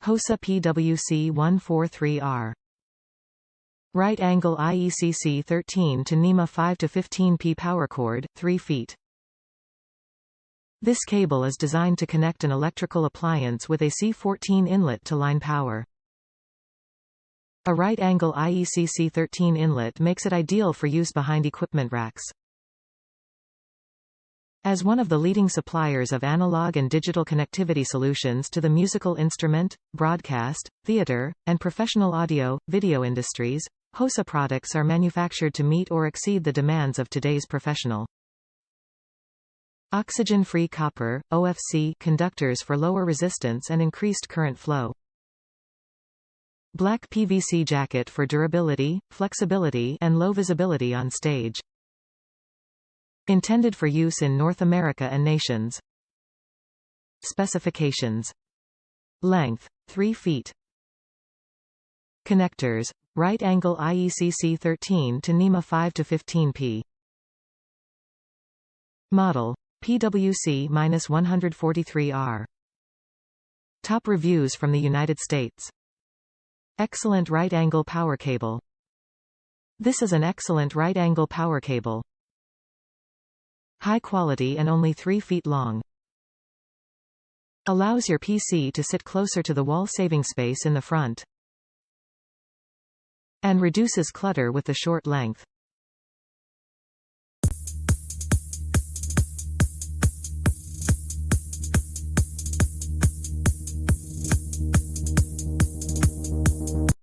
Hosa PWC-143R. Right angle IEC C13 to NEMA 5-15P power cord, 3 feet. This cable is designed to connect an electrical appliance with a C14 inlet to line power. A right angle IEC C13 inlet makes it ideal for use behind equipment racks. As one of the leading suppliers of analog and digital connectivity solutions to the musical instrument, broadcast, theater, and professional audio, video industries, Hosa products are manufactured to meet or exceed the demands of today's professional. Oxygen-free copper, OFC, conductors for lower resistance and increased current flow. Black PVC jacket for durability, flexibility, and low visibility on stage. Intended for use in North America and nations. Specifications. Length, 3 feet. Connectors, right angle IEC C13 to NEMA 5-15P. Model, PWC-143R. Top reviews from the United States. Excellent right angle power cable. This is an excellent right angle power cable. High quality and only 3 feet long. Allows your PC to sit closer to the wall, saving space in the front. And reduces clutter with the short length.